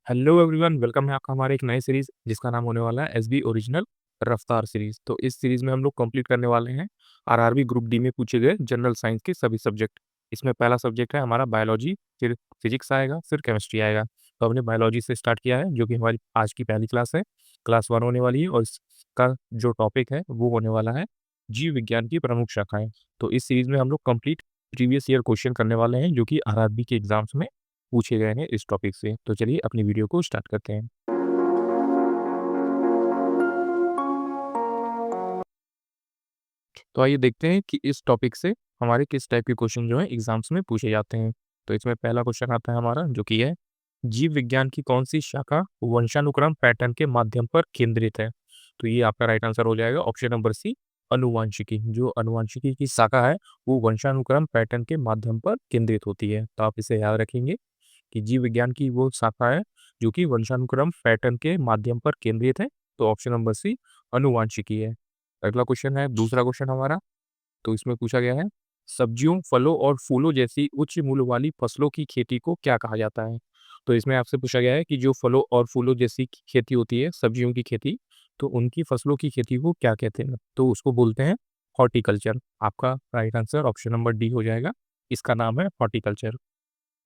Hello everyone, welcome है आपका हमारे एक नए सीरीज जिसका नाम होने वाला है एसबी ओरिजिनल रफ्तार सीरीज। तो इस सीरीज में हम लोग कंप्लीट करने वाले हैं आरआरबी ग्रुप डी में पूछे गए जनरल साइंस के सभी सब्जेक्ट। इसमें पहला सब्जेक्ट है हमारा बायोलॉजी, फिर फिजिक्स आएगा, फिर केमिस्ट्री आएगा। तो हमने बायोलॉजी से स्टार्ट किया है जो कि हमारी आज की पहली क्लास है, क्लास 1 होने वाली है। और इसका जो टॉपिक है वो होने वाला है जीव विज्ञान की प्रमुख शाखाएं। तो इस सीरीज में हम लोग कंप्लीट प्रीवियस ईयर क्वेश्चन करने वाले हैं जो कि आरआरबी के एग्जाम्स में पूछे गए हैं इस टॉपिक से। तो चलिए अपनी वीडियो को स्टार्ट करते हैं। तो आइए देखते हैं कि इस टॉपिक से हमारे किस टाइप के क्वेश्चन जो है एग्जाम्स में पूछे जाते हैं। तो इसमें पहला क्वेश्चन आता है हमारा जो कि है जीव विज्ञान की कौन सी शाखा वंशानुक्रम पैटर्न के माध्यम पर केंद्रित है। तो ये आपका राइट आंसर हो जाएगा ऑप्शन नंबर सी, अनुवांशिकी। जो अनुवांशिकी की शाखा है वो वंशानुक्रम पैटर्न के माध्यम पर केंद्रित होती है। तो आप इसे याद रखेंगे कि जीव विज्ञान की वो शाखा है जो कि वंशानुक्रम पैटर्न के माध्यम पर केंद्रित है। तो ऑप्शन नंबर सी, अनुवांशिकी है। अगला क्वेश्चन है, दूसरा क्वेश्चन हमारा। तो इसमें पूछा गया है सब्जियों, फलों और फूलों जैसी उच्च मूल्य वाली फसलों की खेती को क्या कहा जाता है। तो इसमें आपसे पूछा गया है कि जो फलों और फूलों जैसी खेती होती है, सब्जियों की खेती, तो उनकी फसलों की खेती को क्या कहते हैं। तो उसको बोलते हैं हॉर्टिकल्चर। आपका right answer option number D हो जाएगा, इसका नाम है हॉर्टिकल्चर।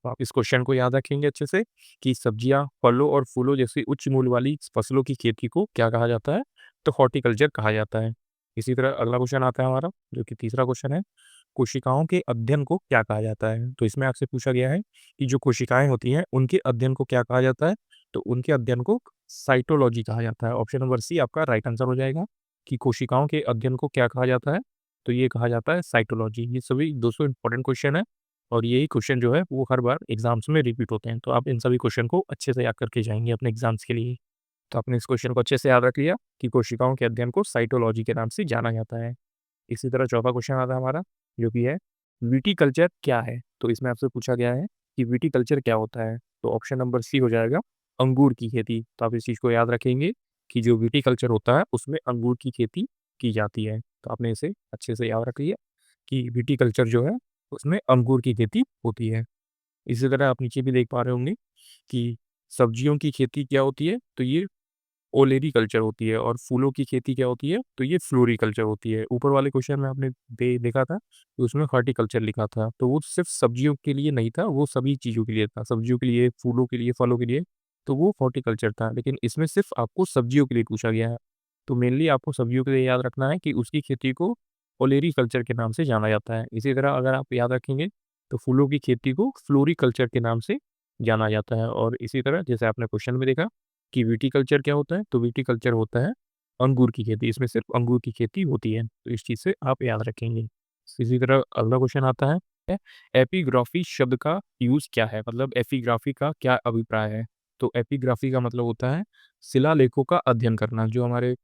तो आप इस क्वेश्चन को याद रखेंगे अच्छे से कि सब्जियां, फलों और फूलों जैसी उच्च मूल्य वाली फसलों की खेती को क्या कहा जाता है। तो हॉर्टिकल्चर कहा जाता है। इसी तरह अगला क्वेश्चन आता है हमारा जो कि तीसरा क्वेश्चन है, कोशिकाओं के अध्ययन को क्या कहा जाता है। तो इसमें आपसे पूछा गया है कि जो कोशिकाएं होती हैं उनके अध्ययन को क्या कहा जाता है। तो उनके अध्ययन को साइटोलॉजी कहा जाता है। ऑप्शन नंबर सी आपका राइट आंसर हो जाएगा कि कोशिकाओं के अध्ययन को क्या कहा जाता है। तो ये कहा जाता है साइटोलॉजी। ये सभी 200 इंपॉर्टेंट क्वेश्चन है और यही क्वेश्चन जो है वो हर बार एग्जाम्स में रिपीट होते हैं। तो आप इन सभी क्वेश्चन को अच्छे से याद करके जाएंगे अपने एग्जाम्स के लिए। तो आपने इस क्वेश्चन को अच्छे से याद रख लिया कि कोशिकाओं के अध्ययन को साइटोलॉजी के नाम से जाना जाता है। इसी तरह चौथा क्वेश्चन आता है हमारा जो कि है विटिकल्चर क्या है। तो इसमें आपसे पूछा गया है कि विटिकल्चर क्या होता है। तो ऑप्शन नंबर सी हो जाएगा, अंगूर की खेती। तो आप इस चीज़ को याद रखेंगे कि जो विटिकल्चर होता है उसमें अंगूर की खेती की जाती है। तो आपने इसे अच्छे से याद रख लिया कि विटिकल्चर जो है उसमें अंगूर की खेती होती है। इसी तरह आप नीचे भी देख पा रहे होंगे कि सब्जियों की खेती क्या होती है। तो ये ओलेरी कल्चर होती है। और फूलों की खेती क्या होती है। तो ये फ्लोरिकल्चर होती है। ऊपर वाले क्वेश्चन में आपने देखा था कि उसमें हॉर्टिकल्चर लिखा था, तो वो सिर्फ सब्जियों के लिए नहीं था, वो सभी चीज़ों के लिए था, सब्जियों के लिए, फूलों के लिए, फलों के लिए। तो वो हॉर्टिकल्चर था, लेकिन इसमें सिर्फ आपको सब्जियों के लिए पूछा गया है। तो मेनली आपको सब्जियों के लिए याद रखना है कि उसकी खेती को ओलेरी कल्चर के नाम से जाना जाता है। इसी तरह अगर आप याद रखेंगे तो फूलों की खेती को फ्लोरिकल्चर के नाम से जाना जाता है। और इसी तरह जैसे आपने क्वेश्चन में देखा कि विटीकल्चर क्या होता है, तो विटीकल्चर होता है अंगूर की खेती। इसमें सिर्फ अंगूर की खेती होती है। तो इस चीज़ से आप याद रखेंगे। इसी तरह अगला क्वेश्चन आता है एपिग्राफी शब्द का यूज क्या है, मतलब एपिग्राफी का क्या अभिप्राय है। तो एपिग्राफी का मतलब होता है शिलालेखों का अध्ययन करना। जो हमारे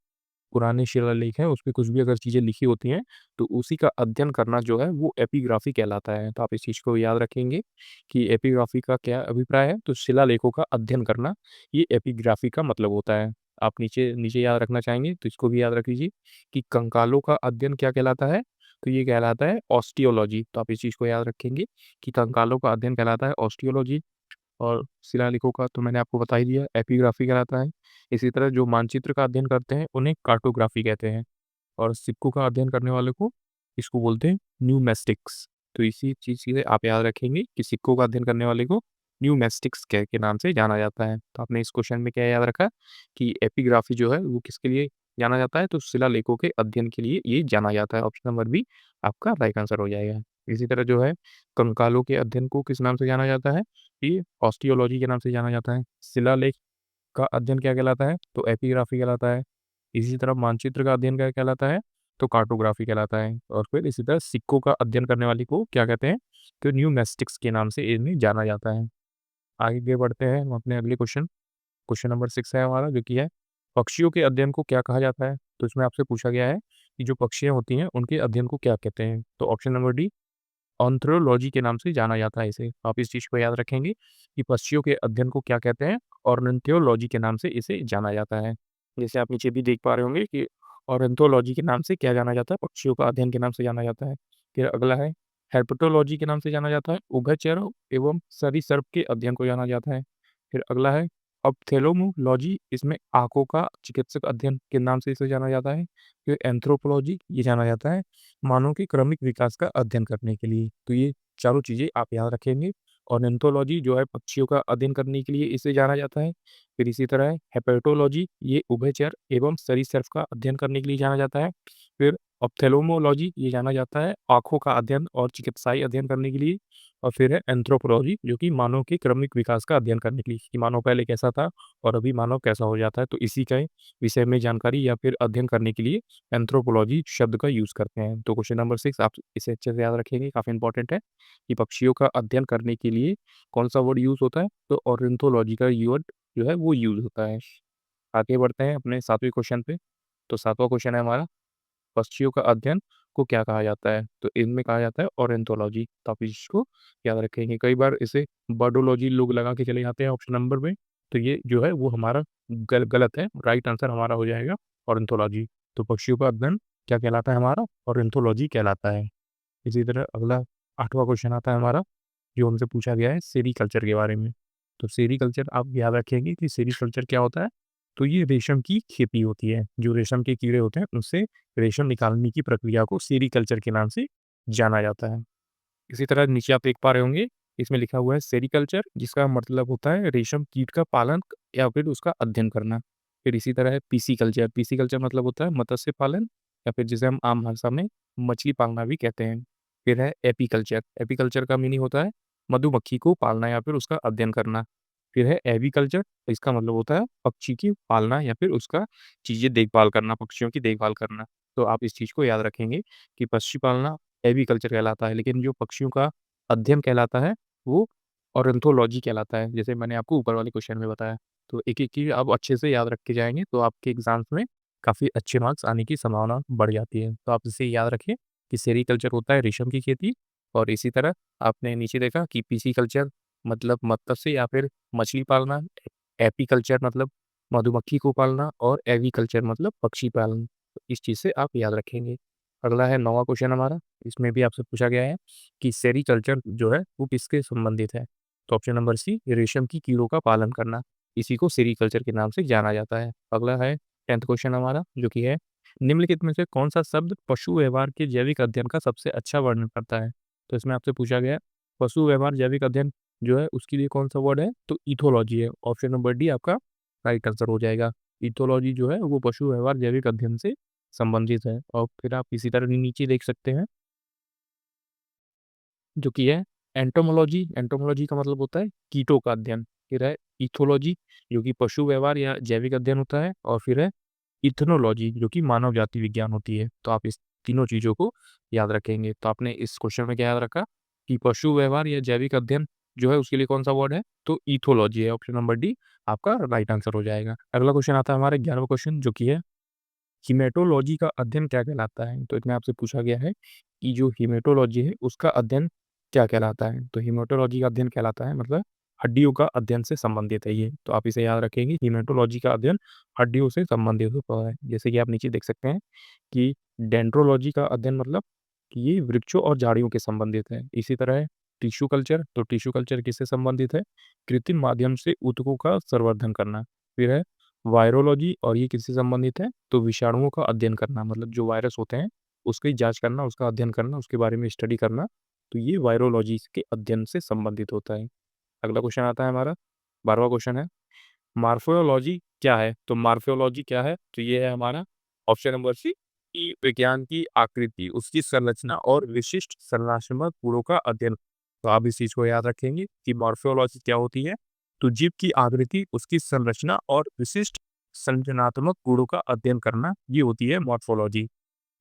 पुराने शिलालेख हैं उस पे कुछ भी अगर चीज़ें लिखी होती हैं तो उसी का अध्ययन करना जो है वो एपिग्राफी कहलाता है। तो आप इस चीज़ को याद रखेंगे कि एपिग्राफी का क्या अभिप्राय है। तो शिलालेखों का अध्ययन करना, ये एपिग्राफी का मतलब होता है। आप नीचे नीचे याद रखना चाहेंगे तो इसको भी याद रख लीजिए कि कंकालों का अध्ययन क्या कहलाता है। तो ये कहलाता है ऑस्टियोलॉजी। तो आप इस चीज़ को याद रखेंगे कि कंकालों का अध्ययन कहलाता है ऑस्टियोलॉजी। और शिलालेखों का तो मैंने आपको बता ही दिया, एपिग्राफी कहलाता है। इसी तरह जो मानचित्र का अध्ययन करते हैं उन्हें कार्टोग्राफी कहते हैं। और सिक्कों का अध्ययन करने वाले को इसको बोलते हैं न्यूमेस्टिक्स। तो इसी चीज़ से आप याद रखेंगे कि सिक्कों का अध्ययन करने वाले को न्यूमेस्टिक्स कह के नाम से जाना जाता है। तो आपने इस क्वेश्चन में क्या याद रखा कि एपिग्राफी जो है वो किसके लिए जाना जाता है। तो शिलालेखों के अध्ययन के लिए ये जाना जाता है। ऑप्शन नंबर बी आपका राइट आंसर हो जाएगा। इसी तरह जो है कंकालों के अध्ययन को किस नाम से जाना जाता है, ये ऑस्टियोलॉजी के नाम से जाना जाता है। शिलालेख का अध्ययन क्या कहलाता है, तो एपिग्राफी कहलाता है। इसी तरह मानचित्र का अध्ययन क्या कहलाता है, तो कार्टोग्राफी कहलाता है। और फिर इसी तरह सिक्कों का अध्ययन करने वाले को क्या कहते हैं, तो न्यूमेस्टिक्स के नाम से इन्हें जाना जाता है। आगे बढ़ते हैं हम अपने अगले क्वेश्चन। क्वेश्चन नंबर 6 है हमारा जो कि है पक्षियों के अध्ययन को क्या कहा जाता है। तो इसमें आपसे पूछा गया है कि जो पक्षियाँ होती हैं उनके अध्ययन को क्या कहते हैं। तो ऑप्शन नंबर डी, ऑन्थ्रोलॉजी के नाम से जाना जाता है इसे। आप इस चीज़ को याद रखेंगे कि पक्षियों के अध्ययन को क्या कहते हैं, ऑर्निथोलॉजी के नाम से इसे जाना जाता है। जैसे आप नीचे भी देख पा रहे होंगे कि ऑर्निथोलॉजी के नाम से क्या जाना जाता है, पक्षियों का अध्ययन के नाम से जाना जाता है। फिर अगला है हेर्पेटोलॉजी के नाम से जाना जाता है, उभयचरों एवं सरीसृप के अध्ययन को जाना जाता है। फिर अगला है ऑप्थेल्मोलॉजी इसमें आँखों का चिकित्सक अध्ययन के नाम से इसे जाना जाता है। फिर एंथ्रोपोलॉजी ये जाना जाता है मानव के क्रमिक विकास का अध्ययन करने के लिए। तो ये चारों चीज़ें आप याद रखेंगे। ऑर्निथोलॉजी जो है पक्षियों का अध्ययन करने के लिए इसे जाना जाता है। फिर इसी तरह हेपेटोलॉजी ये उभयचर एवं सरीसृप का अध्ययन करने के लिए जाना जाता है। फिर ऑप्थेल्मोलॉजी ये जाना जाता है आँखों का अध्ययन और चिकित्साई अध्ययन करने के लिए। और फिर है एंथ्रोपोलॉजी जो कि मानव के क्रमिक विकास का अध्ययन करने के लिए कि मानव पहले कैसा था और अभी मानव कैसा हो जाता है। तो इसी के विषय में जानकारी या फिर अध्ययन करने के लिए एंथ्रोपोलॉजी शब्द का यूज़ करते हैं। तो क्वेश्चन नंबर 6 आप इसे अच्छे से याद रखेंगे, काफ़ी इंपॉर्टेंट है कि पक्षियों का अध्ययन करने के लिए कौन-सा वर्ड यूज़ होता है? तो ऑर्निथोलॉजी का वर्ड जो है वो यूज़ होता है। आगे बढ़ते हैं अपने 7वें क्वेश्चन पे। तो 7वां क्वेश्चन है हमारा पक्षियों का अध्ययन को क्या कहा जाता है? तो इनमें कहा जाता है ऑर्निथोलॉजी। तो आप इसको याद रखेंगे। कई बार इसे बर्डोलॉजी लोग लगा के चले जाते हैं ऑप्शन नंबर में। तो ये जो है वो हमारा गलत है। राइट आंसर हमारा हो जाएगा ऑर्निथोलॉजी। तो पक्षियों का अध्ययन क्या कहलाता है हमारा? ऑर्निथोलॉजी कहलाता है। इसी तरह अगला 8वां क्वेश्चन आता है हमारा, जो हमसे पूछा गया है सेरीकल्चर के बारे में। तो सेरीकल्चर आप याद रखेंगे कि सेरीकल्चर क्या होता है? तो ये रेशम की खेती होती है। जो रेशम के कीड़े होते हैं, उनसे रेशम निकालने की प्रक्रिया को सेरीकल्चर के नाम से जाना जाता है। इसी तरह नीचे आप देख पा रहे होंगे, इसमें लिखा हुआ है सेरीकल्चर जिसका मतलब होता है रेशम कीट का पालन या फिर उसका अध्ययन करना। फिर इसी तरह है पीसीकल्चर, पीसीकल्चर मतलब होता है मत्स्य पालन या फिर जिसे हम आम भाषा में मछली पालना भी कहते हैं। फिर है एपीकल्चर, एपीकल्चर का मीनिंग होता है मधुमक्खी को पालना या फिर उसका अध्ययन करना। फिर है एवीकल्चर, इसका मतलब होता है पक्षी की पालना या फिर उसका चीज़ें देखभाल करना, पक्षियों की देखभाल करना। तो आप इस चीज़ को याद रखेंगे कि पक्षी पालना एवीकल्चर कहलाता है, लेकिन जो पक्षियों का अध्ययन कहलाता है, वो ऑर्निथोलॉजी कहलाता है, जैसे मैंने आपको ऊपर वाले क्वेश्चन में बताया। तो एक-एक चीज़ आप अच्छे से याद रख के जाएँगे, तो आपके एग्ज़ाम्स में काफ़ी अच्छे मार्क्स आने की संभावना बढ़ जाती है। तो आप इसे याद रखिए कि सेरीकल्चर होता है रेशम की खेती और इसी तरह आपने नीचे देखा कि पीसीकल्चर मतलब मत्स्य या फिर मछली पालना, एपीकल्चर मतलब मधुमक्खी को पालना और एवीकल्चर मतलब पक्षी पालन। तो इस चीज़ से आप याद रखेंगे। अगला है 9वां क्वेश्चन हमारा, इसमें भी आपसे पूछा गया है कि सेरीकल्चर जो है वो किसके संबंधित है? तो ऑप्शन नंबर सी रेशम की कीड़ों का पालन करना, इसी को सेरीकल्चर के नाम से जाना जाता है। अगला है 10th क्वेश्चन हमारा जो कि है निम्नलिखित में से कौन-सा शब्द पशु व्यवहार के जैविक अध्ययन का सबसे अच्छा वर्णन करता है? तो इसमें आपसे पूछा गया है पशु व्यवहार जैविक अध्ययन जो है उसके लिए कौन-सा वर्ड है? तो इथोलॉजी है। ऑप्शन नंबर डी आपका राइट आंसर हो जाएगा। इथोलॉजी जो है वो पशु व्यवहार जैविक अध्ययन से संबंधित है। और फिर आप इसी तरह नीचे देख सकते हैं जो कि है एंटोमोलॉजी, एंटोमोलॉजी का मतलब होता है कीटों का अध्ययन। फिर है इथोलॉजी जो कि पशु व्यवहार या जैविक अध्ययन होता है और फिर है इथ्नोलॉजी जो कि मानव जाति विज्ञान होती है। तो आप इस तीनों चीज़ों को याद रखेंगे। तो आपने इस क्वेश्चन में क्या याद रखा कि पशु व्यवहार या जैविक अध्ययन जो है उसके लिए कौन-सा वर्ड है? तो इथोलॉजी है। ऑप्शन नंबर डी आपका राइट आंसर हो जाएगा। अगला क्वेश्चन आता है हमारा 11वां क्वेश्चन जो कि है हीमेटोलॉजी का अध्ययन क्या कहलाता है? तो इसमें आपसे पूछा गया है कि जो हीमेटोलॉजी है उसका अध्ययन क्या कहलाता है? तो हीमेटोलॉजी का अध्ययन कहलाता है मतलब हड्डियों का अध्ययन से संबंधित है ये। तो आप इसे याद रखेंगे हीमेटोलॉजी का अध्ययन हड्डियों से संबंधित होता है। जैसे कि आप नीचे देख सकते हैं कि डेंड्रोलॉजी का अध्ययन मतलब कि ये वृक्षों और झाड़ियों के संबंधित है। इसी तरह है टिश्यू कल्चर, तो टिश्यू कल्चर किससे संबंधित है? कृत्रिम माध्यम से ऊतकों का संवर्धन करना। फिर है वायरोलॉजी और ये किससे संबंधित है? तो विषाणुओं का अध्ययन करना मतलब जो वायरस होते हैं, उसकी जाँच करना, उसका अध्ययन करना, उसके बारे में स्टडी करना, तो ये वायरोलॉजी के अध्ययन से संबंधित होता है। अगला क्वेश्चन आता है हमारा 12वां क्वेश्चन है, मॉर्फोलॉजी क्या है? तो मॉर्फोलॉजी क्या है? तो ये है हमारा ऑप्शन नंबर सी कि विज्ञान की आकृति, उसकी संरचना और विशिष्ट संरचनात्मक गुणों का अध्ययन। तो आप इस चीज़ को याद रखेंगे कि मॉर्फोलॉजी क्या होती है? तो जीव की आकृति, उसकी संरचना और विशिष्ट संरचनात्मक गुणों का अध्ययन करना, ये होती है मॉर्फोलॉजी।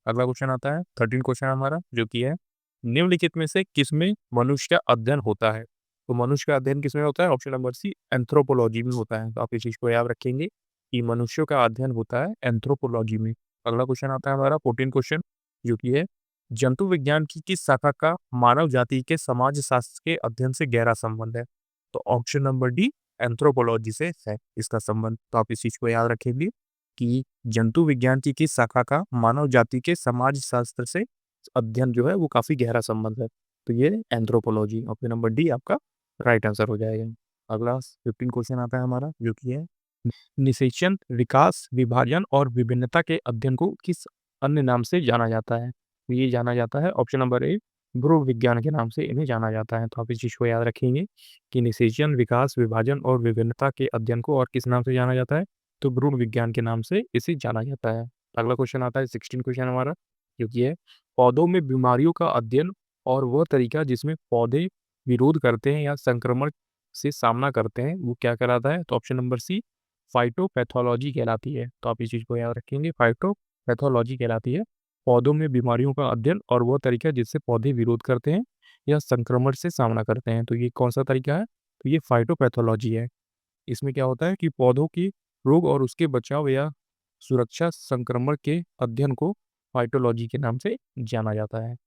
अगला क्वेश्चन आता है 13 क्वेश्चन हमारा जो कि है निम्नलिखित में से किसमें मनुष्य का अध्ययन होता है? तो मनुष्य का अध्ययन किसमें होता है? ऑप्शन नंबर सी एंथ्रोपोलॉजी में होता है। तो आप इस चीज़ को याद रखेंगे कि मनुष्यों का अध्ययन होता है एंथ्रोपोलॉजी में। अगला क्वेश्चन आता है हमारा 14 क्वेश्चन जो कि है जंतु विज्ञान की किस शाखा का मानव जाति के समाज शास्त्र के अध्ययन से गहरा संबंध है? तो ऑप्शन नंबर डी एंथ्रोपोलॉजी से है इसका संबंध। तो आप इस चीज़ को याद रखेंगे कि जंतु विज्ञान की किस शाखा का मानव जाति के समाज शास्त्र से अध्ययन जो है वो काफ़ी गहरा संबंध है। तो ये एंथ्रोपोलॉजी ऑप्शन नंबर डी आपका राइट आंसर हो जाएगा। अगला 15 क्वेश्चन आता है हमारा, जो कि है निषेचन, विकास, विभाजन और विभिन्नता के अध्ययन को किस अन्य नाम से जाना जाता है? तो ये जाना जाता है ऑप्शन नंबर ए, भ्रूण विज्ञान के नाम से इन्हें जाना जाता है। तो आप इस चीज़ को याद रखेंगे कि निषेचन, विकास, विभाजन और विभिन्नता के अध्ययन को और किस नाम से जाना जाता है? तो भ्रूण विज्ञान के नाम से इसे जाना जाता है। अगला क्वेश्चन आता है 16 क्वेश्चन हमारा, जो कि है पौधों में बीमारियों का अध्ययन और वह तरीका जिसमें पौधे विरोध करते हैं या संक्रमण से सामना करते हैं, वो क्या कहलाता है? तो ऑप्शन नंबर सी, फाइटोपैथोलॉजी कहलाती है। तो आप इस चीज़ को याद रखेंगे, फाइटोपैथोलॉजी कहलाती है पौधों में बीमारियों का अध्ययन और वो तरीका जिससे पौधे विरोध करते हैं या संक्रमण से सामना करते हैं। तो ये कौन सा तरीका है? तो ये फाइटोपैथोलॉजी है। इसमें क्या होता है कि पौधों की रोग और उसके बचाव या सुरक्षा संक्रमण के अध्ययन को फाइटोलॉजी के नाम से जाना जाता है।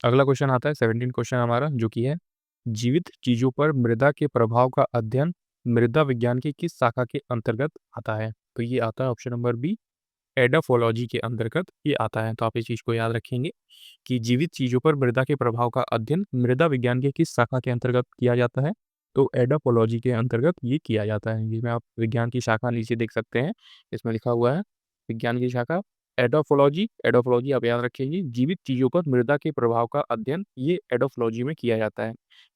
अगला क्वेश्चन आता है 17 क्वेश्चन हमारा, जो कि है जीवित चीजों पर मृदा के प्रभाव का अध्ययन मृदा विज्ञान की किस शाखा के अंतर्गत आता है? तो ये आता है ऑप्शन नंबर बी, एडाफोलॉजी के अंतर्गत ये आता है। तो आप इस चीज को याद रखेंगे कि जीवित चीजों पर मृदा के प्रभाव का अध्ययन मृदा विज्ञान के किस शाखा के अंतर्गत किया जाता है? तो एडापोलॉजी के अंतर्गत ये किया जाता है। जिसमें आप विज्ञान की शाखा नीचे देख सकते हैं, इसमें लिखा हुआ है विज्ञान की शाखा एडोफोलॉजी। एडोफोलॉजी आप याद रखेंगे, जीवित चीजों पर मृदा के प्रभाव का अध्ययन ये एडोफोलॉजी में किया जाता है।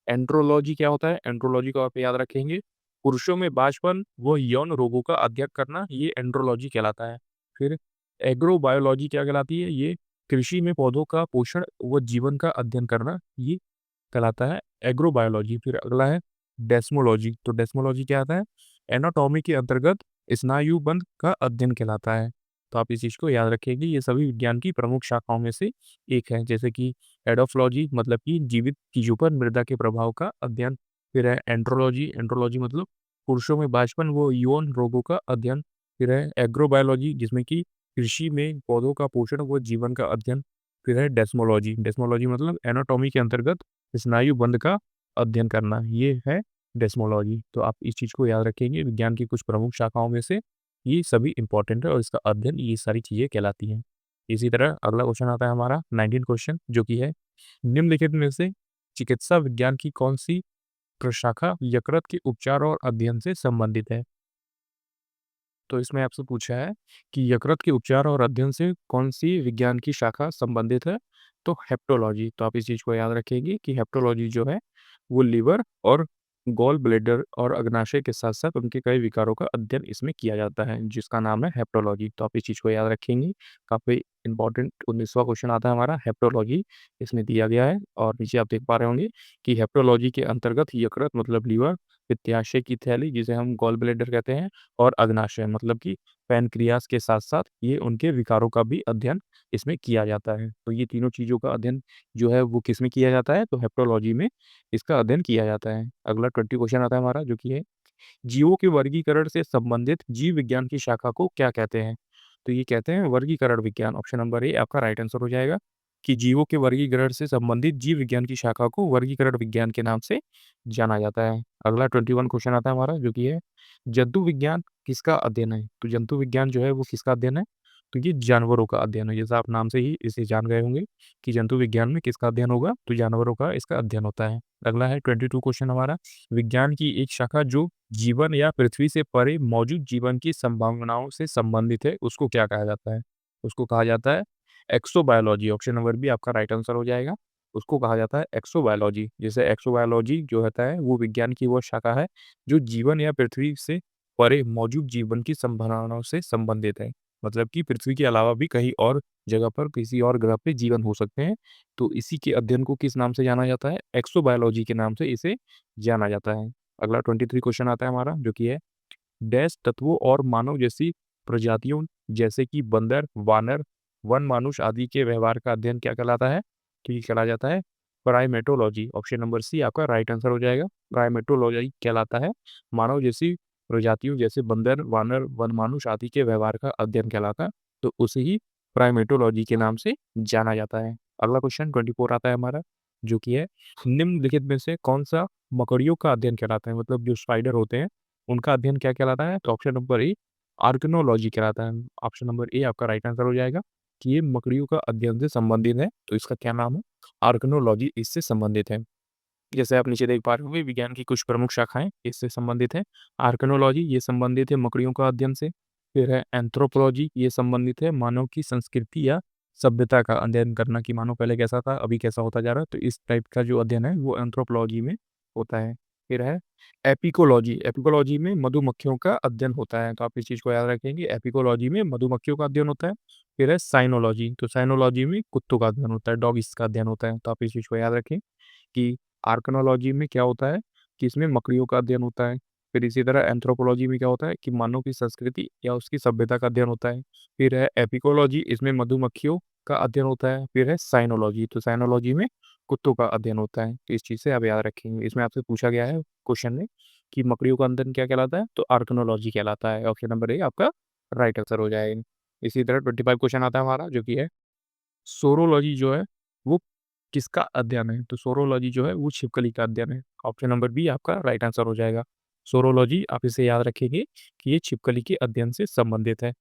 एंड्रोलॉजी क्या होता है? एंड्रोलॉजी को आप याद रखेंगे, पुरुषों में बांझपन व यौन रोगों का अध्ययन करना, ये एंड्रोलॉजी कहलाता है। फिर एग्रोबायोलॉजी क्या कहलाती है? ये कृषि में पौधों का पोषण व जीवन का अध्ययन करना, ये कहलाता है एग्रोबायोलॉजी। फिर अगला है डेस्मोलॉजी। तो डेस्मोलॉजी क्या आता है? एनाटॉमी के अंतर्गत स्नायुबंध का अध्ययन कहलाता है। तो आप इस चीज को याद रखेंगे, ये सभी विज्ञान की प्रमुख शाखाओं में से एक है। जैसे कि एडोफोलॉजी मतलब कि जीवित चीजों पर मृदा के प्रभाव का अध्ययन। फिर है एंड्रोलॉजी, एंड्रोलॉजी मतलब पुरुषों में बांझपन व यौन रोगों का अध्ययन। फिर है एग्रोबायोलॉजी, जिसमें कि कृषि में पौधों का पोषण व जीवन का अध्ययन। फिर है डेस्मोलॉजी, डेस्मोलॉजी मतलब एनाटॉमी के अंतर्गत स्नायु बंध का अध्ययन करना, ये है डेस्मोलॉजी। तो आप इस चीज को याद रखेंगे, विज्ञान की कुछ प्रमुख शाखाओं में से ये सभी इंपॉर्टेंट है और इसका अध्ययन ये सारी चीजें कहलाती हैं। इसी तरह अगला क्वेश्चन आता है हमारा 19 क्वेश्चन, जो कि है निम्नलिखित में से चिकित्सा विज्ञान की कौन सी प्रशाखा यकृत के उपचार और अध्ययन से संबंधित है? तो इसमें आपसे पूछा है कि यकृत के उपचार और अध्ययन से कौन सी विज्ञान की शाखा संबंधित है? तो हेप्टोलॉजी। तो आप इस चीज को याद रखेंगे कि हेप्टोलॉजी जो है वो लीवर और गॉल ब्लेडर और अग्नाशय के साथ साथ उनके कई विकारों का अध्ययन इसमें किया जाता है, जिसका नाम है हेप्टोलॉजी। तो आप इस चीज को याद रखेंगे, काफी इंपॉर्टेंट 19वां क्वेश्चन आता है हमारा हेप्टोलॉजी, इसमें दिया गया है। और नीचे आप देख पा रहे होंगे कि हेप्टोलॉजी के अंतर्गत यकृत मतलब लीवर, पित्ताशय की थैली जिसे हम गॉल ब्लेडर कहते हैं, और अग्नाशय मतलब कि पैनक्रियास के साथ-साथ ये उनके विकारों का भी अध्ययन इसमें किया जाता है। तो ये तीनों चीज़ों का अध्ययन जो है वो किसमें किया जाता है? तो हेप्टोलॉजी में इसका अध्ययन किया जाता है। अगला 20 क्वेश्चन आता है हमारा, जो कि है जीवों के वर्गीकरण से संबंधित जीव विज्ञान की शाखा को क्या कहते हैं? तो ये कहते हैं वर्गीकरण विज्ञान। ऑप्शन नंबर ए आपका राइट आंसर हो जाएगा कि जीवों के वर्गीकरण से संबंधित जीव विज्ञान की शाखा को वर्गीकरण विज्ञान के नाम से जाना जाता है। अगला 21 क्वेश्चन आता है हमारा, जो कि है जंतु विज्ञान किसका अध्ययन है? तो जंतु विज्ञान जो है वो किसका अध्ययन है? तो ये जानवरों का अध्ययन है। जैसा आप नाम से ही इसे जान गए होंगे कि जंतु विज्ञान में किसका अध्ययन होगा? तो जानवरों का इसका अध्ययन होता है। अगला है 22 क्वेश्चन हमारा, विज्ञान की एक शाखा जो जीवन या पृथ्वी से परे मौजूद जीवन की संभावनाओं से संबंधित है, उसको क्या कहा जाता है? उसको कहा जाता है एक्सोबायोलॉजी। ऑप्शन नंबर बी आपका राइट आंसर हो जाएगा। उसको कहा जाता है एक्सोबायोलॉजी। जैसे एक्सोबायोलॉजी जो होता है वो विज्ञान की वो शाखा है जो जीवन या पृथ्वी से परे मौजूद जीवन की संभावनाओं से संबंधित है। मतलब कि पृथ्वी के अलावा भी कहीं और जगह पर किसी और ग्रह पे जीवन हो सकते हैं। तो इसी के अध्ययन को किस नाम से जाना जाता है? एक्सोबायोलॉजी के नाम से इसे जाना जाता है। अगला 23 क्वेश्चन आता है हमारा, जो कि है डैश तत्वों और मानव जैसी प्रजातियों जैसे कि बंदर, वानर, वन मानुष आदि के व्यवहार का अध्ययन क्या कहलाता है? तो ये कहला जाता है प्राइमेटोलॉजी। ऑप्शन नंबर सी आपका राइट आंसर हो जाएगा। प्राइमेटोलॉजी कहलाता है मानव जैसी प्रजातियों जैसे बंदर, वानर, वन मानुष आदि के व्यवहार का अध्ययन कहलाता है। तो उसे ही प्राइमेटोलॉजी के नाम से जाना जाता है। अगला क्वेश्चन 24 आता है हमारा, जो कि है निम्नलिखित में से कौन सा मकड़ियों का अध्ययन कहलाता है? मतलब जो स्पाइडर होते हैं उनका अध्ययन क्या कहलाता है? तो ऑप्शन नंबर ए आर्कनोलॉजी कहलाता है। ऑप्शन नंबर ए आपका राइट आंसर हो जाएगा कि ये मकड़ियों का अध्ययन से संबंधित है। तो इसका क्या नाम है? आर्कनोलॉजी इससे संबंधित है। जैसे आप नीचे देख पा रहे होंगे, विज्ञान की कुछ प्रमुख शाखाएँ इससे संबंधित है। आर्कियोलॉजी ये संबंधित है मकड़ियों का अध्ययन से। फिर है एंथ्रोपोलॉजी, ये संबंधित है मानव की संस्कृति या सभ्यता का अध्ययन करना कि मानव पहले कैसा था, अभी कैसा होता जा रहा है। तो इस टाइप का जो अध्ययन है वो एंथ्रोपोलॉजी में होता है। फिर है एपिकोलॉजी, एपिकोलॉजी में मधुमक्खियों का अध्ययन होता है। तो आप इस चीज़ को याद रखेंगे, एपिकोलॉजी में मधुमक्खियों का अध्ययन होता है। फिर है साइनोलॉजी, तो साइनोलॉजी में कुत्तों का अध्ययन होता है, डॉगिस का अध्ययन होता है। तो आप इस चीज़ को याद रखें कि आर्कनोलॉजी में क्या होता है कि इसमें मकड़ियों का अध्ययन होता है। फिर इसी तरह एंथ्रोपोलॉजी में क्या होता है कि मानव की संस्कृति या उसकी सभ्यता का अध्ययन होता है। फिर है एपिकोलॉजी, इसमें मधुमक्खियों का अध्ययन होता है। फिर है साइनोलॉजी, तो साइनोलॉजी में कुत्तों का अध्ययन होता है। तो इस चीज़ से आप याद रखेंगे। इसमें आपसे पूछा गया है क्वेश्चन में कि मकड़ियों का अध्ययन क्या कहलाता है, तो आर्कनोलॉजी कहलाता है। ऑप्शन नंबर ए आपका राइट आंसर हो जाएगा। इसी तरह 25 क्वेश्चन आता है हमारा, जो कि है सोरोलॉजी जो है वो किसका अध्ययन है? तो सोरोलॉजी जो है वो छिपकली का अध्ययन है। ऑप्शन नंबर बी आपका राइट आंसर हो जाएगा। सोरोलॉजी आप इसे याद रखेंगे कि ये छिपकली के अध्ययन से संबंधित है।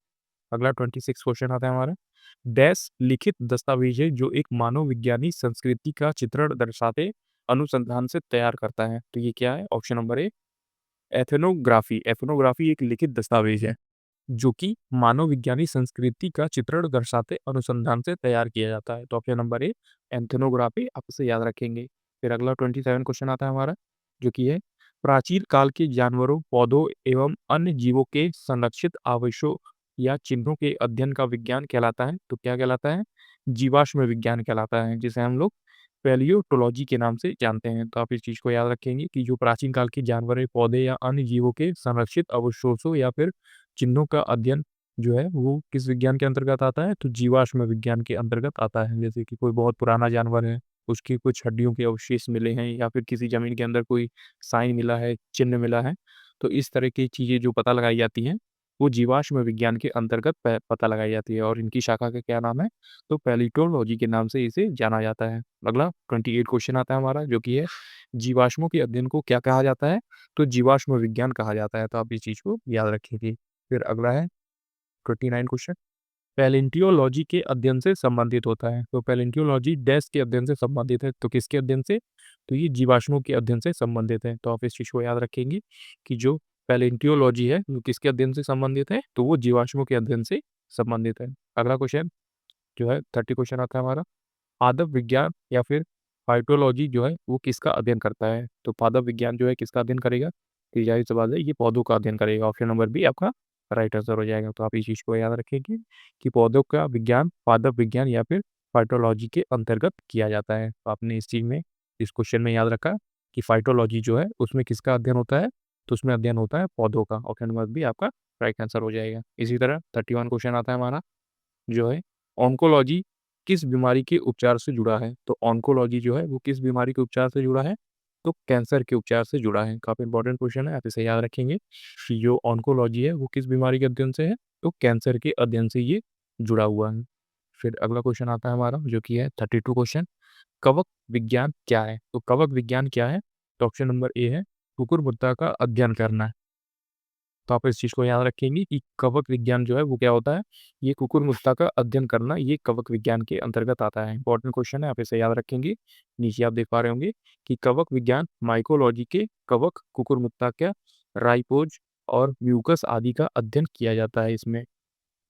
अगला 26 क्वेश्चन आता है हमारा। डैश लिखित दस्तावेज है जो एक मानव विज्ञानी संस्कृति का चित्रण दर्शाते अनुसंधान से तैयार करता है। तो ये क्या है? Option number A ethnography. Ethnography एक लिखित दस्तावेज है जो कि मानव विज्ञानी संस्कृति का चित्रण दर्शाते अनुसंधान से तैयार किया जाता है। तो ऑप्शन नंबर ए एंथनोग्राफी, आप इसे याद रखेंगे। फिर अगला 27 क्वेश्चन आता है हमारा, जो कि है प्राचीन काल के जानवरों, पौधों एवं अन्य जीवों के संरक्षित अवशेषों या चिन्हों के अध्ययन का विज्ञान कहलाता है। तो क्या कहलाता है? जीवाश्म विज्ञान कहलाता है, जिसे हम लोग पैलियोटोलॉजी के नाम से जानते हैं। तो आप इस चीज़ को याद रखेंगे कि जो प्राचीन काल के जानवर, पौधे या अन्य जीवों के संरक्षित अवशेषों या फिर चिन्हों का अध्ययन जो है वो किस विज्ञान के अंतर्गत आता है? तो जीवाश्म विज्ञान के अंतर्गत आता है। जैसे कि कोई बहुत पुराना जानवर है, उसकी कुछ हड्डियों के अवशेष मिले हैं या फिर किसी ज़मीन के अंदर कोई साइन मिला है, चिन्ह मिला है, तो इस तरह की चीज़ें जो पता लगाई जाती हैं, वो जीवाश्म विज्ञान के अंतर्गत प पता लगाई जाती है और इनकी शाखा का क्या नाम है? तो पैलियोंटोलॉजी के नाम से इसे जाना जाता है। अगला 28 क्वेश्चन आता है हमारा, जो कि है जीवाश्मों के अध्ययन को क्या कहा जाता है? तो जीवाश्म विज्ञान कहा जाता है। तो आप इस चीज़ को याद रखिए। फिर अगला है 29 क्वेश्चन, पैलियोंटोलॉजी के अध्ययन से संबंधित होता है। तो पैलियोंटोलॉजी डैश के अध्ययन से संबंधित है। तो किसके अध्ययन से? तो ये जीवाश्मों के अध्ययन से संबंधित है। तो आप इस चीज़ को याद रखेंगे कि जो पैलियोंटोलॉजी है वो किसके अध्ययन से संबंधित है? तो वो जीवाश्मों के अध्ययन से संबंधित है। अगला क्वेश्चन जो है 30 क्वेश्चन आता है हमारा, पादप विज्ञान या फिर फाइटोलॉजी जो है वो किसका अध्ययन करता है? तो पादप विज्ञान जो है किसका अध्ययन करेगा? तो ज़ाहिर सी बात है ये पौधों का अध्ययन करेगा। ऑप्शन नंबर बी आपका राइट आंसर हो जाएगा। तो आप इस चीज़ को याद रखेंगे कि पौधों का विज्ञान पादप विज्ञान या फिर फाइटोलॉजी के अंतर्गत किया जाता है। तो आपने इस चीज़ में इस क्वेश्चन में याद रखा कि फाइटोलॉजी जो है उसमें किसका अध्ययन होता है? तो उसमें अध्ययन होता है पौधों का। ऑप्शन नंबर बी आपका राइट आंसर हो जाएगा। इसी तरह 31 क्वेश्चन आता है हमारा, जो है ऑन्कोलॉजी किस बीमारी के उपचार से जुड़ा है? तो ऑन्कोलॉजी जो है वो किस बीमारी के उपचार से जुड़ा है? तो कैंसर के उपचार से जुड़ा है। काफ़ी इंपॉर्टेंट क्वेश्चन है, आप इसे याद रखेंगे कि जो ऑन्कोलॉजी है वो किस बीमारी के अध्ययन से है? तो कैंसर के अध्ययन से ये जुड़ा हुआ है। फिर अगला क्वेश्चन आता है हमारा, जो कि है 32 क्वेश्चन, कवक विज्ञान क्या है? तो कवक विज्ञान क्या है? तो ऑप्शन नंबर ए है कुकुरमुत्ता का अध्ययन करना। तो आप इस चीज़ को याद रखेंगे कि कवक विज्ञान जो है वो क्या होता है? ये कुकुरमुत्ता का अध्ययन करना, ये कवक विज्ञान के अंतर्गत आता है। इंपॉर्टेंट क्वेश्चन है, आप इसे याद रखेंगे। नीचे आप देख पा रहे होंगे कि कवक विज्ञान माइकोलॉजी के कवक, कुकुरमुत्ता का राइपोज और म्यूकस आदि का अध्ययन किया जाता है इसमें।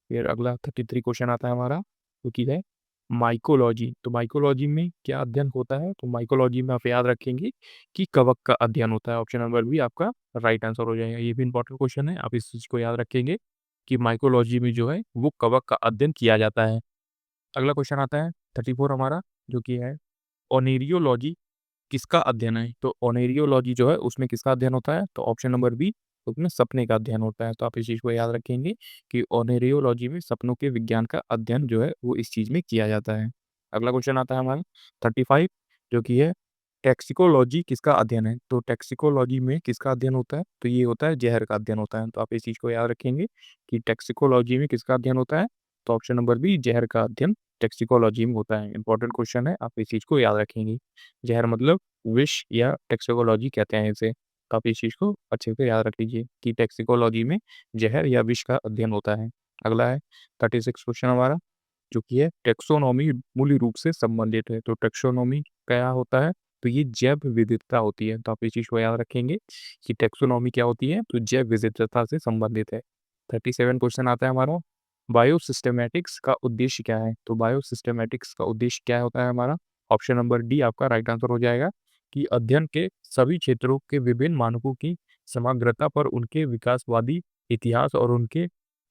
फिर अगला 33 क्वेश्चन आता है हमारा, जो कि है माइकोलॉजी। तो माइकोलॉजी में क्या अध्ययन होता है? तो माइकोलॉजी में आप याद रखेंगे कि कवक का अध्ययन होता है। ऑप्शन नंबर बी आपका राइट आंसर हो जाएगा। ये भी इंपॉर्टेंट क्वेश्चन है, आप इस चीज़ को याद रखेंगे कि माइकोलॉजी में जो है वो कवक का अध्ययन किया जाता है। अगला क्वेश्चन आता है 34 हमारा, जो कि है ओनेरियोलॉजी किसका अध्ययन है? तो ओनेरियोलॉजी जो है उसमें किसका अध्ययन होता है? तो ऑप्शन नंबर बी उसमें सपने का अध्ययन होता है। तो आप इस चीज़ को याद रखेंगे कि ओनेरियोलॉजी में सपनों के विज्ञान का अध्ययन जो है वो इस चीज़ में किया जाता है। अगला क्वेश्चन आता है हमारा 35, जो कि है टैक्सिकोलॉजी किसका अध्ययन है? तो टैक्सिकोलॉजी में किसका अध्ययन होता है? तो ये होता है ज़हर का अध्ययन होता है। तो आप इस चीज़ को याद रखेंगे कि टैक्सिकोलॉजी में किसका अध्ययन होता है? तो ऑप्शन नंबर बी ज़हर का अध्ययन टैक्सिकोलॉजी में होता है। इंपॉर्टेंट क्वेश्चन है, आप इस चीज़ को याद रखेंगे। ज़हर मतलब विष या टैक्सिकोलॉजी कहते हैं इसे। तो आप इस चीज़ को अच्छे से याद रख लीजिए कि टैक्सिकोलॉजी में ज़हर या विष का अध्ययन होता है। अगला है 36 क्वेश्चन हमारा, जो कि है टैक्सोनॉमी मूल रूप से संबंधित है। तो टैक्सोनॉमी क्या होता है? तो ये जैव विविधता होती है। तो आप इस चीज़ को याद रखेंगे कि टैक्सोनॉमी क्या होती है, तो जैव विविधता से संबंधित है। 37 क्वेश्चन आता है हमारा, बायोसिस्टेमैटिक्स का उद्देश्य क्या है? तो बायोसिस्टेमैटिक्स का उद्देश्य क्या होता है हमारा? ऑप्शन नंबर डी आपका राइट आंसर हो जाएगा कि अध्ययन के सभी क्षेत्रों के विभिन्न मानकों की समग्रता पर उनके विकासवादी इतिहास और उनके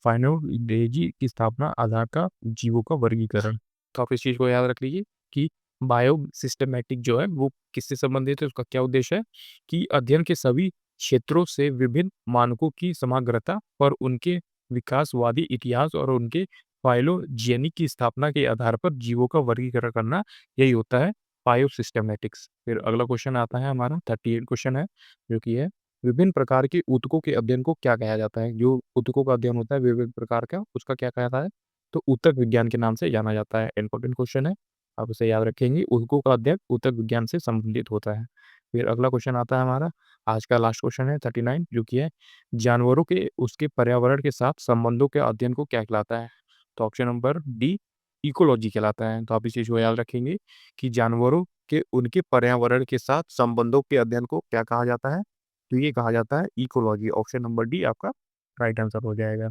फाइनोलॉजी की स्थापना आधार का जीवों का वर्गीकरण। तो आप इस चीज़ को याद रख लीजिए कि बायो सिस्टमैटिक जो है वो किससे संबंधित है, उसका क्या उद्देश्य है कि अध्ययन के सभी क्षेत्रों से विभिन्न मानकों की समग्रता और उनके विकासवादी इतिहास और उनके फाइलोजेनी की स्थापना के आधार पर जीवों का वर्गीकरण करना, यही होता है बायो सिस्टमैटिक्स। फिर अगला क्वेश्चन आता है हमारा 38 क्वेश्चन है, जो कि है विभिन्न प्रकार के ऊतकों के अध्ययन को क्या कहा जाता है? जो ऊतकों का अध्ययन होता है विभिन्न प्रकार का, उसका क्या कहा जाता है? तो ऊतक विज्ञान के नाम से जाना जाता है। इंपॉर्टेंट क्वेश्चन है, आप उसे याद रखेंगे। ऊतकों का अध्ययन ऊतक विज्ञान से संबंधित होता है। फिर अगला क्वेश्चन आता है हमारा, आज का लास्ट क्वेश्चन है 39, जो कि है जानवरों के उसके पर्यावरण के साथ संबंधों के अध्ययन को क्या कहलाता है? तो ऑप्शन नंबर डी इकोलॉजी कहलाता है। तो आप इस चीज़ को याद रखेंगे कि जानवरों के उनके पर्यावरण के साथ संबंधों के अध्ययन को क्या कहा जाता है? तो ये कहा जाता है इकोलॉजी। ऑप्शन नंबर डी आपका राइट आंसर हो जाएगा।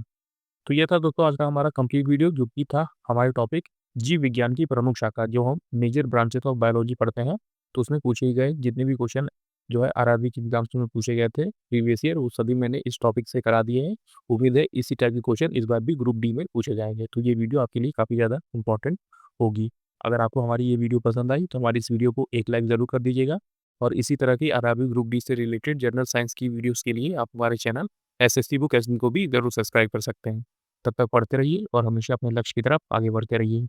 तो ये था दोस्तों आज का हमारा कंप्लीट वीडियो, जो कि था हमारे टॉपिक जीव विज्ञान की प्रमुख शाखा, जो हम मेजर ब्रांचेस ऑफ बायोलॉजी पढ़ते हैं। तो उसमें पूछे गए जितने भी क्वेश्चन जो है आरआरबी के एग्जाम्स में पूछे गए थे प्रीवियस ईयर, वो सभी मैंने इस टॉपिक से करा दिए हैं। उम्मीद है इसी टाइप के क्वेश्चन इस बार भी ग्रुप डी में पूछे जाएंगे। तो ये वीडियो आपके लिए काफ़ी ज़्यादा इंपॉर्टेंट होगी। अगर आपको हमारी ये वीडियो पसंद आई तो हमारी इस वीडियो को एक लाइक ज़रूर कर दीजिएगा, और इसी तरह की आरआरबी ग्रुप डी से रिलेटेड जनरल साइंस की वीडियोज़ के लिए आप हमारे चैनल एसएससी बुक एसबी को भी ज़रूर सब्सक्राइब कर सकते हैं। तब तक पढ़ते रहिए और हमेशा अपने लक्ष्य की तरफ आगे बढ़ते रहिए।